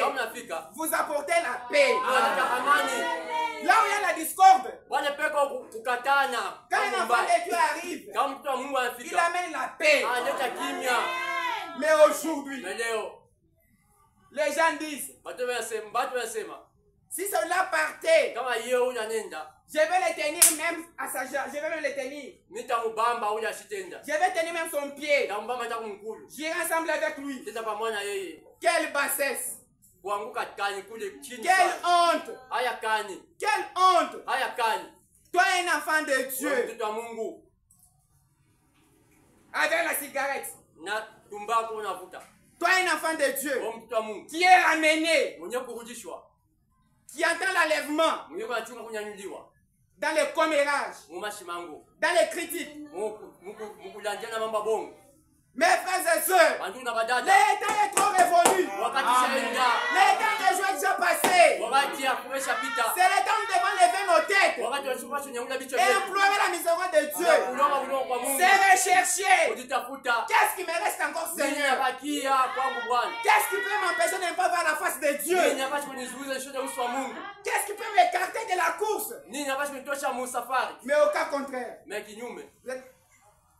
vous apportez la paix. Là où il y a la discorde, quand un enfant de Dieu arrive, il amène la paix. Mais aujourd'hui, les gens disent, si cela partait, je vais le tenir même à sa jambe. Je vais même le tenir. Je vais tenir même son pied. J'irai ensemble avec lui. Quelle bassesse. Quelle honte. Quelle honte. Toi, un enfant de Dieu, avec la cigarette. Toi, un enfant de Dieu, qui est ramené, qui entend l'enlèvement, dans les commérages, dans les critiques. Mes frères et sœurs, le temps est trop révolu. Le temps de joie est déjà passé. C'est le temps de lever nos têtes et implorer la miséricorde de Dieu. C'est rechercher. Qu'est-ce qui me reste encore, Seigneur? Qu'est-ce qui peut m'empêcher de ne pas voir la face de Dieu? Qu'est-ce qui peut m'écarter de la course? Mais au cas contraire,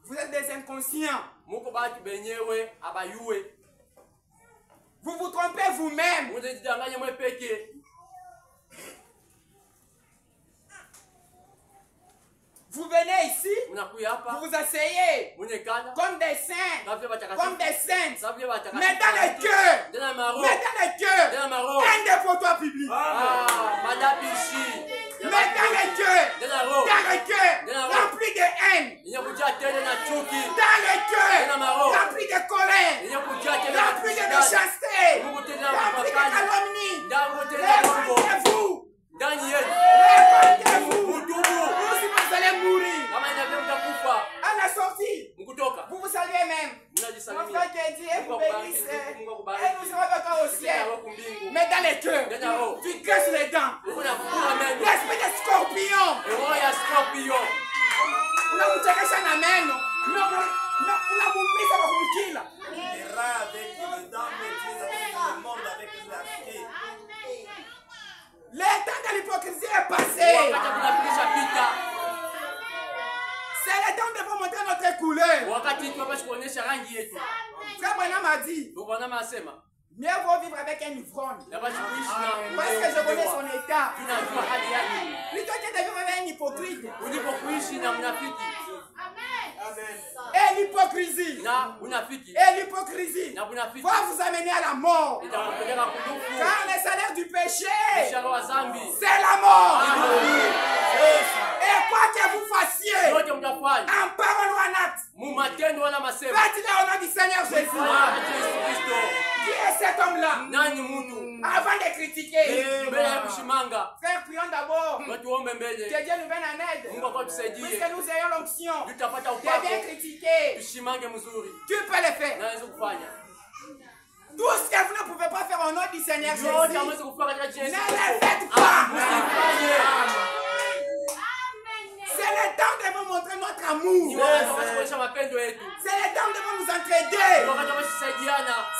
vous êtes des inconscients. Vous vous trompez vous-même. Vous venez ici, vous vous asseyez comme des saints, comme des saintes. Mais dans le cœur, un dépotoir public. Mais dans le cœur, rempli de haine. Dans le cœur, rempli de colère, rempli de méchanceté, rempli de calomnie. Répandez-vous. Répandez-vous. Vous allez mourir. À la sortie, vous vous saluez même. Mon frère te dit, et vous bénisse, et nous serons avec toi au ciel. Mais dans les cœurs, tu casses les dents. L'esprit de scorpion. Unamchekesha na meno. Unamuumiza kwa kumkila. Le temps de l'hypocrisie est passé. C'est le temps de vous montrer notre couleur. Frère Branham a dit, Mieux vaut vivre avec un ivrogne. Parce que je connais son état. Plutôt que de vivre avec un hypocrite. Et l'hypocrisie. Et l'hypocrisie va vous amener à la mort. Car le salaire du péché, c'est la mort. Et quoi que vous fassiez, en parole ou en acte, faites-le au nom du Seigneur Jésus. Qui est cet homme-là? Avant de critiquer, frère, prions d'abord que Dieu nous vienne en aide. Puisque nous ayons l'onction de bien critiquer, tu peux le faire. Tout ce que vous ne pouvez pas faire au nom du Seigneur Jésus, ne le faites pas. C'est le temps de vous montrer notre amour. C'est le temps de nous entraider.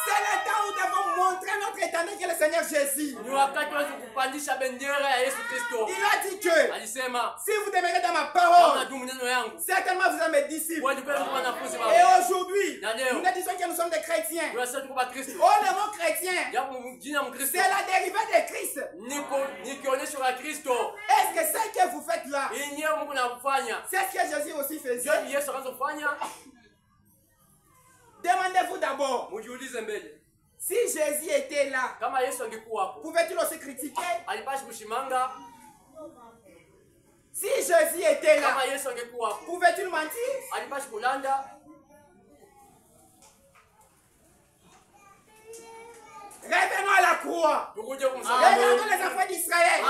C'est le temps où nous devons montrer notre éternel qui est le Seigneur Jésus. Il a dit que si vous demeurez dans ma parole, certainement vous êtes mes disciples. Et aujourd'hui, nous ne disons que nous sommes des chrétiens. Oh, le mot chrétien, c'est la dérivée de Christ. Est-ce que ce que vous faites là, c'est ce que Jésus aussi faisait? Demandez-vous d'abord, si Jésus était là, pouvait-il aussi critiquer? Si Jésus était là, pouvait-il mentir? Revenons à la croix. Regardons les enfants d'Israël.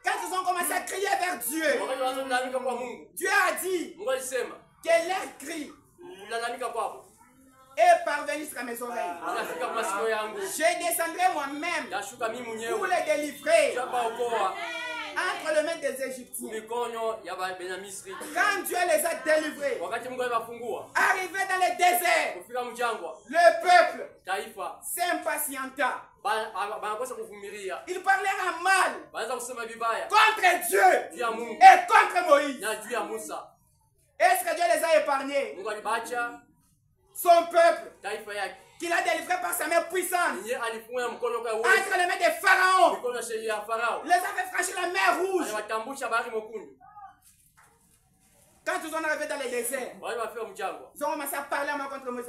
Quand ils ont commencé à crier vers Dieu, Dieu a dit que leur cri est parvenu jusqu'à mes oreilles. Je descendrai moi-même pour les délivrer entre les mains des Égyptiens. Quand Dieu les a délivrés, arrivés dans le désert, le peuple s'impatienta. Ils parlèrent mal contre Dieu et contre Moïse. Est-ce que Dieu les a épargnés? Son peuple, qu'il a délivré par sa main puissante entre les mains des pharaons, les a fait franchir la mer rouge. Quand ils sont arrivés dans le désert, ils ont commencé à parler à moi contre Moïse.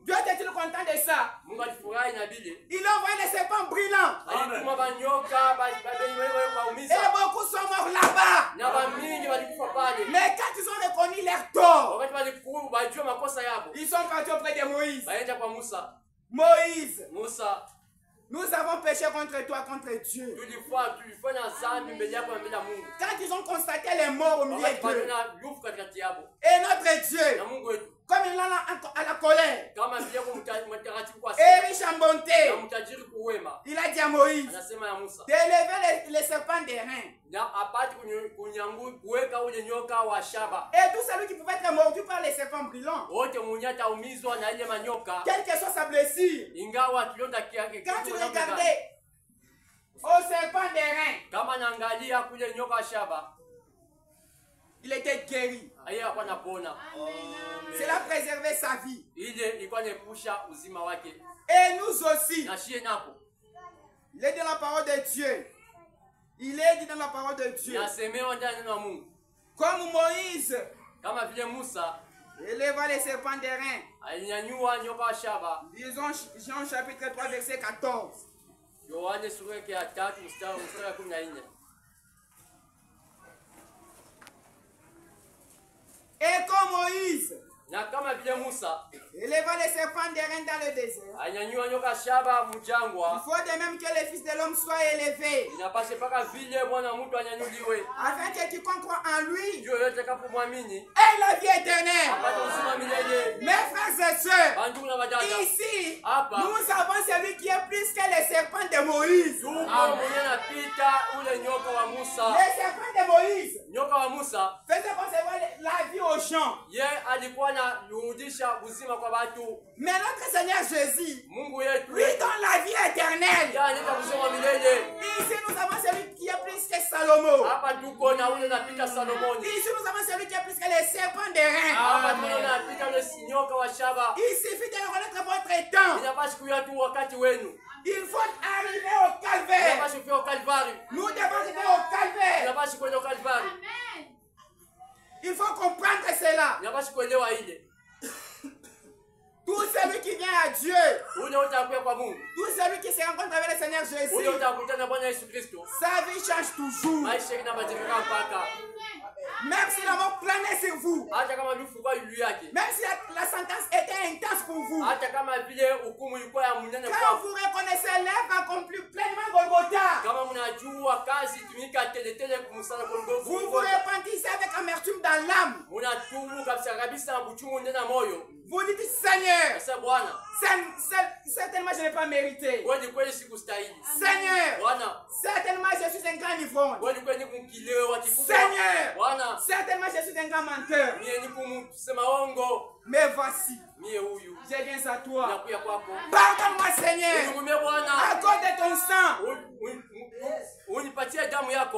Dieu était-il content de ça? Il a envoyé les serpents brillants. Et beaucoup sont morts là-bas. Mais quand ils ont reconnu leur tort, ils sont partis auprès de Moïse. Moïse, nous avons péché contre toi, contre Dieu. Quand ils ont constaté les morts au milieu d'eux, et notre Dieu, comme il en a à la colère, et riche en bonté, il a dit à Moïse d'élever les serpents des reins. Et tout celui qui pouvait être mordu par les serpents brillants, quelle que soit sa blessure, quand tu regardais au serpent des reins, il était guéri. Cela a préservé sa vie. Et nous aussi. Il est dans la parole de Dieu. Il est dit dans la parole de Dieu. Comme Moïse éleva les serpents des reins. Disons Jean chapitre 3 verset 14. Et comme Moïse éleva les serpents des reins dans le désert, il faut de même que les fils de l'homme soient élevés, afin que quiconque croit en lui ait la vie éternelle. Mes frères et sœurs, ici nous avons celui qui est plus que les serpents de Moïse. Les serpents de Moïse faisaient concevoir la vie aux gens. Mais notre Seigneur Jésus lui donne la vie éternelle. Ici nous avons celui qui est plus que Salomon. Ici nous avons celui qui est plus que les serpents des reins. Il suffit de reconnaître votre temps. Il faut arriver au calvaire. Nous devons arriver au calvaire. Il faut comprendre cela. Tout celui qui vient à Dieu, tout celui qui se rencontre avec le Seigneur Jésus, sa vie change toujours. Même si la mort planait sur vous, même si la sentence était intense pour vous, quand vous reconnaissez l'œuvre accomplie pleinement Golgotha, vous vous repentissez avec amertume dans l'âme. Vous dites Seigneur, certainement je n'ai pas mérité. Seigneur, certainement je suis un grand ivrogne. Seigneur, certainement je suis un grand menteur. Mais voici, je viens à toi. Pardonne-moi Seigneur, à cause de ton sang.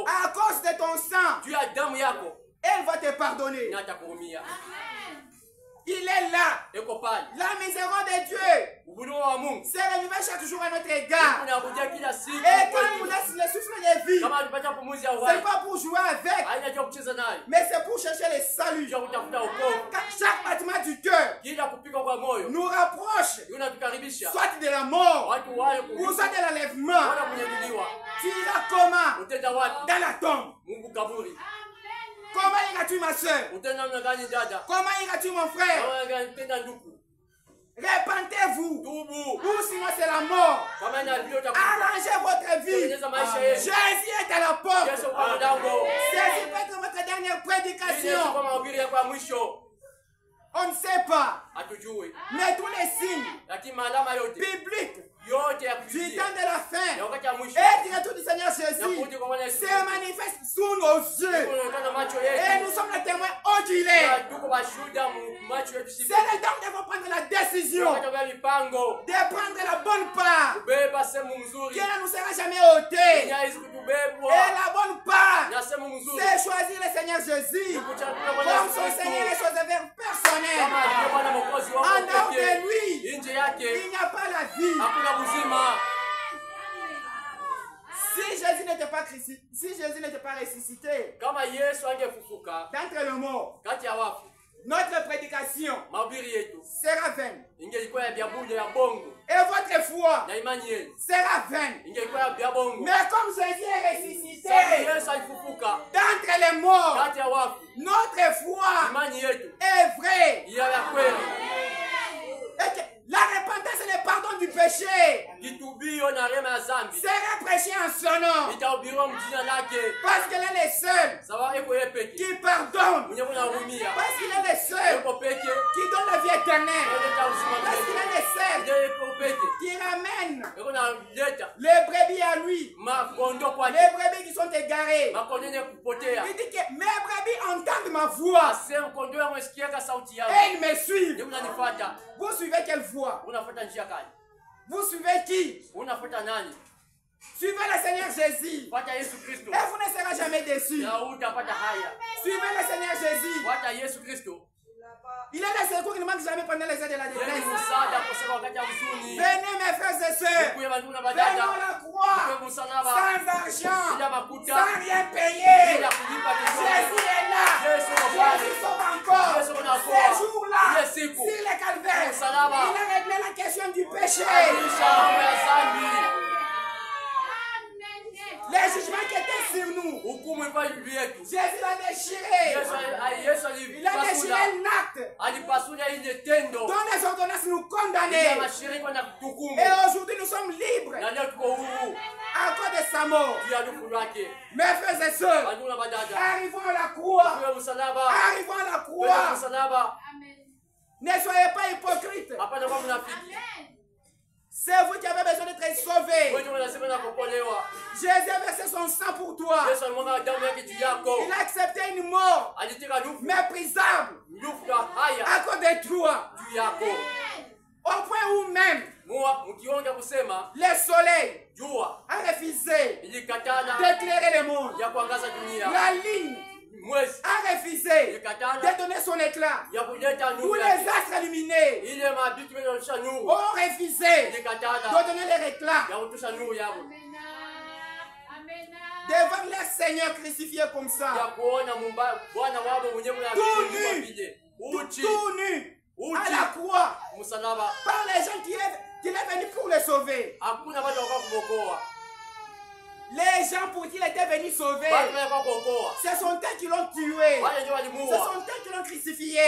À cause de ton sang, elle va te pardonner. Il est là. La miséricorde de Dieu c'est renouvelé chaque jour à notre égard. Et quand il nous laisse le souffle de vie, ce n'est pas pour jouer avec, mais c'est pour chercher le salut. Chaque battement du cœur nous rapproche soit de la mort ou soit de l'enlèvement. Tu iras comment? Dans la tombe. Comment iras-tu ma soeur? Comment iras-tu mon frère? Repentez-vous, ou sinon c'est la mort. Arrangez votre vie. Jésus est à la porte. Ceci peut être votre dernière prédication. On ne sait pas. Mais tous les signes bibliques du temps de la fin et du retour du Seigneur Jésus se manifeste sous nos yeux. Et nous sommes les témoins oculaires. C'est le temps de prendre la décision de prendre la bonne part qui ne nous sera jamais ôtée. Et la bonne part, c'est choisir le Seigneur Jésus comme son Seigneur et son sauveur personnel. En dehors de lui, il n'y a pas la vie. Si Jésus n'était pas ressuscité d'entre les morts, notre prédication sera vaine. Et votre foi sera vaine. Mais comme Jésus est ressuscité d'entre les morts, notre foi est vraie. La repentance et le pardon du péché sera prêché en son nom. Parce qu'il est le seul qui pardonne. Parce qu'il est le seul qui donne la vie éternelle. Parce qu'il est le seul qui ramène les brebis à lui. Les brebis qui sont égarées. Il dit que mes brebis entendent ma voix. Et ils me suivent. Vous suivez quelle voix? Vous suivez qui? Suivez le Seigneur Jésus. Et vous ne serez jamais déçus. Suivez le Seigneur Jésus. Il est le secours qui ne manque jamais pendant les heures de la détresse. Venez mes frères et sœurs. Venons à la croix. Sans argent. Sans rien payer. Jésus est là. Jésus sauve encore. Ces jours-là, sur le calvaire, il a réglé la question du péché. Les jugements qui étaient sur nous, Jésus l'a déchiré. Il a déchiré l'acte dont les ordonnances nous condamnaient. Et aujourd'hui nous sommes libres à cause de sa mort. Mes frères et sœurs, arrivons à la croix. Arrivons à la croix. Ne soyez pas hypocrites. C'est vous qui avez besoin d'être sauvés. Jésus a versé son sang pour toi. Il a accepté une mort méprisable à cause de toi. Au point où même le soleil a refusé d'éclairer le monde. La ligne a refusé de donner son éclat. Tous les astres illuminés ont refusé de donner leur éclat devant leur Seigneur crucifié comme ça. Tout nu à la croix par les gens qui est venu pour le sauver. Les gens pour qui il était venu sauver, ce sont eux qui l'ont tué, ce sont eux qui l'ont crucifié.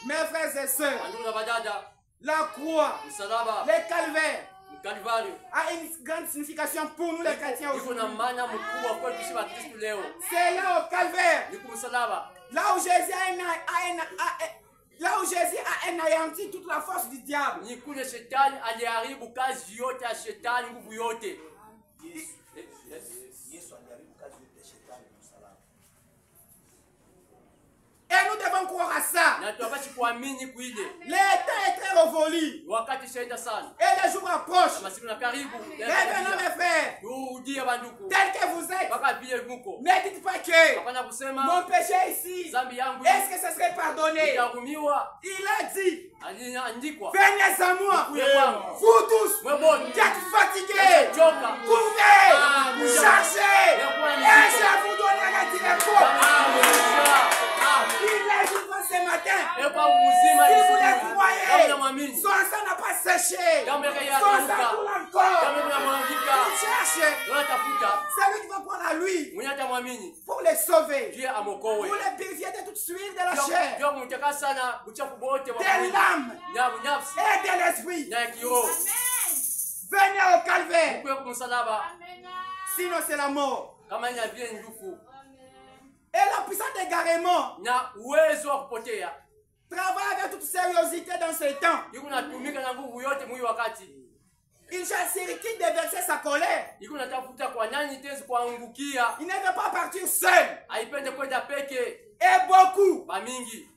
Mes frères et sœurs, la croix, le calvaire a une grande signification pour nous les chrétiens aujourd'hui. C'est là au calvaire, là où Jésus a anéanti toute la force du diable. Et nous devons croire à ça. Le temps est très révolu. Et les jours approchent. Revenons mes frères. Tel que vous êtes. Ne dites pas que mon péché ici, est-ce que ça serait pardonné? Il a dit, venez à moi, vous tous qui êtes fatigués, couvrez, chargez, et je vous donnerai du repos. Il a dit ce matin, si vous les croyez, son sang n'a pas séché, son sang coule encore. Il cherche celui qui va croire à lui pour les sauver, pour les purifier de toute suite de la chair, de l'âme et de l'esprit. Venez au calvaire, sinon c'est la mort. Et la puissance d'égarement travaille avec toute sérieuseté dans ce temps. Il cherche de verser sa colère. Il ne veut pas partir seul. Et beaucoup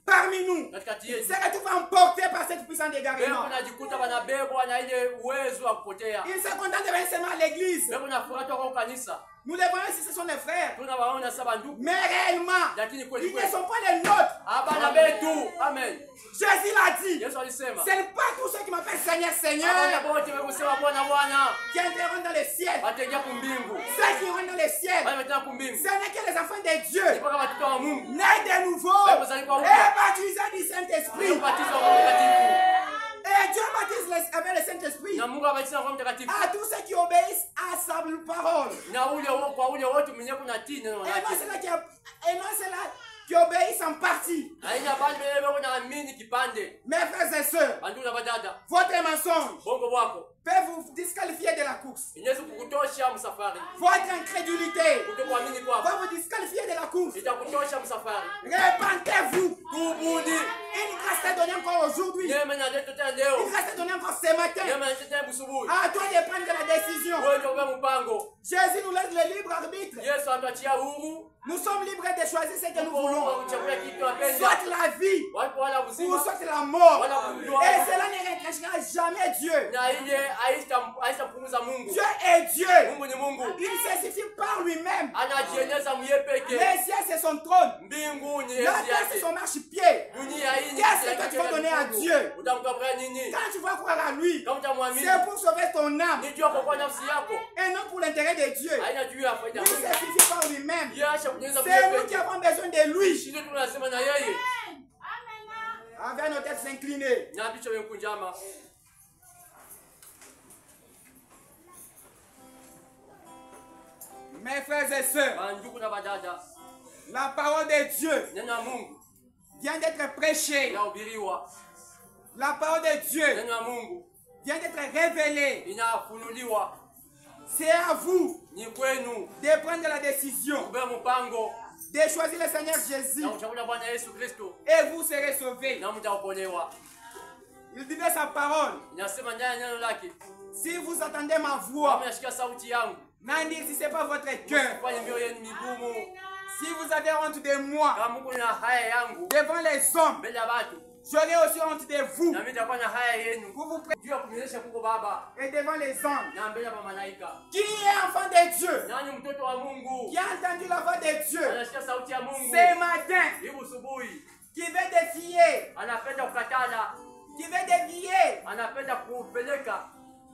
parmi nous se retrouvent emportés par cette puissance d'égarement. Ils se contentent de venir seulement à l'église. Nous les voyons si ce sont les frères. Mais réellement, ils ne sont pas les nôtres.
Amen.
Jésus l'a dit. Ce n'est pas tous ceux qui m'appellent Seigneur, Seigneur qui entreront dans le ciel. Ceux qui iront dans le ciel, ce n'est que les enfants de Dieu, nés de nouveau et baptisés du Saint-Esprit. Et Dieu baptise avec le Saint-Esprit à tous ceux qui obéissent à sa parole. Et non ceux-là qui obéissent en partie. Mes frères et sœurs, votre mensonge peut vous disqualifier de la course. Votre incrédulité va vous disqualifier de la course. Répentez-vous. Une grâce est donnée encore aujourd'hui. Une grâce est donnée encore ce matin. À toi de prendre la décision. Jésus nous laisse le libre arbitre. Nous sommes libres de choisir ce que nous voulons. Soit la vie ou soit la mort. Et cela ne récréera jamais Dieu. Dieu est Dieu. Il se suffit par lui-même. Les cieux c'est son trône. La terre c'est son marchepied. Qu'est-ce que tu vas donner à Dieu? Quand tu vas croire à lui, c'est pour sauver ton âme et non pour l'intérêt de Dieu. Il se suffit par lui-même. C'est nous qui avons besoin de lui. Avec nos têtes inclinées. Mes frères et sœurs, la parole de Dieu vient d'être prêchée. La parole de Dieu vient d'être révélée. C'est à vous de prendre la décision de choisir le Seigneur Jésus et vous serez sauvés. Il disait sa parole. Si vous entendez ma voix, n'endurcissez pas votre cœur. Si vous avez honte de moi devant les hommes, J'aurai aussi honte de vous.
Na mimi nitakuwa na haya yenu.
Vous vous
Juu ya kumnyesha kuko Baba.
et devant les anges.
Na mbele ya malaika.
Qui est enfant de Dieu?
Nani mtoto wa Mungu?
Qui a entendu la voix de Dieu?
Anasikia sauti ya Mungu.
Ce matin.
Hivi asubuhi.
Qui veut défier?
Anapenda kukatala.
Qui veut dévier?
Anapenda kupeleka.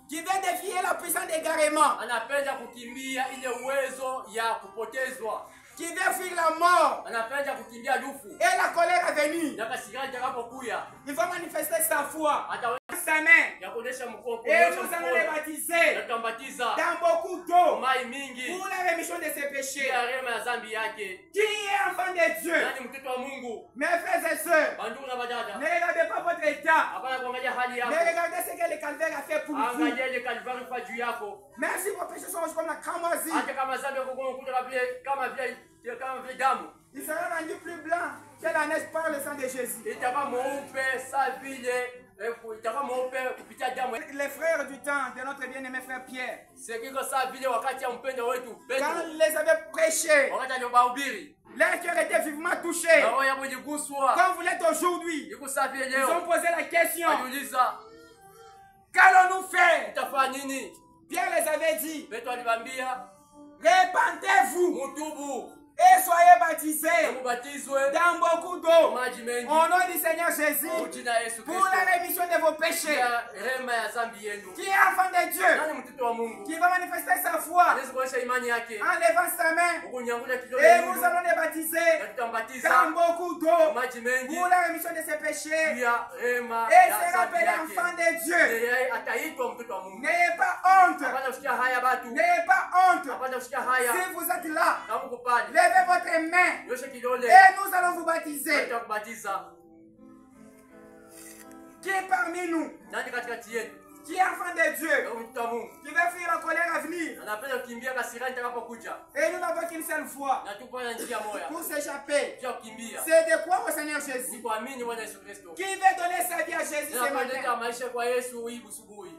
Qui veut défier la puissance d'égarement?
Anapenda kukimbia ile uwezo ya kupotezwa.
Qui veut fuir la mort?
Anapenda kukimbia lufu.
Et la colère est venue.
Na kasirani itakapokuya.
Il va manifester sa foi.
Ataweka
Sa main.
ya kuonesha mkono.
Et nous allons les baptiser
Tutambatiza
dans beaucoup d'eau
mai mingi
pour la rémission de ses péchés.
ya rehema ya dhambi yake.
Qui est enfant de Dieu?
Nani mtoto wa Mungu?
Mes frères et sœurs,
Bandugu na badada.
ne regardez pas votre état.
Hapana kuangalia hali
Mais
yako.
regardez ce que le calvaire a fait pour vous.
Angalia ile Kalvari kwa juu yako.
Même si vos péchés sont rouges comme la cramoisie,
Hata kama dhambi yako kukuta kama vile damu.
ils seront rendus plus blancs que la neige par le sang de Jésus.
Itakuwa mweupe sa vile itakuwa mweupe kupitia damu.
Les frères du temps de notre bien-aimé frère Pierre,
Sikiko sa vile wakati ya mpendo wetu
quand
Petro.
il les avait prêchés,
Wakati aliyobahubiri.
leur cœur était vivement touché.
Roho yao iliguswa.
Comme vous l'êtes aujourd'hui,
Iko sa vile
ils ont
leo.
posé la question,
Aliuliza,
qu'allons-nous faire?
utafanya nini?
Pierre les avait dit,
Petro alibambia,
répentez-vous
mutubu,
et soyez baptisés
mubatizwe
dans beaucoup d'eau
maji mengi
au nom du Seigneur Jésus
kwa jina la Yesu
pour
Kristo.
la rémission de vos péchés.
Ya rehema ya dhambi yenu.
Qui est enfant de Dieu,
Nani mtoto wa Mungu?
qui va manifester sa foi
Yesu kuonyesha imani yake.
en levant sa main,
Ukunyangula kidogo
et nous
yenu.
allons les baptiser
Na tutambatiza
dans beaucoup d'eau
maji mengi
pour la rémission de ses péchés.
ya rehema
Et
ya
sera
dhambi
appelé enfant
yake.
de Dieu.
Yeye ataitwa mtoto wa Mungu.
N'ayez pas honte.
Hapana kusikia haya batu.
N'ayez pas honte.
Hapana kusikia haya.
Si vous êtes là,
Kama uko pale.
levez votre main
Nyosha kidole.
et nous allons vous baptiser.
Tutakubatiza.
Qui est parmi nous,
Nani katikati yetu?
qui est enfant de Dieu,
Kama mtoto wa Mungu.
qui veut fuir la colère à venir.
Anapenda kukimbia kasirani itakapokuja.
Et nous n'avons qu'une seule foi
Na tupo na njia moja.
pour s'échapper.
Njia kukimbia.
C'est de croire au Seigneur Jésus.
Ni kuamini Bwana Yesu Kristo.
Qui veut donner sa vie à Jésus ce
Ninapeleka
matin?
maisha kwa Yesu hii asubuhi.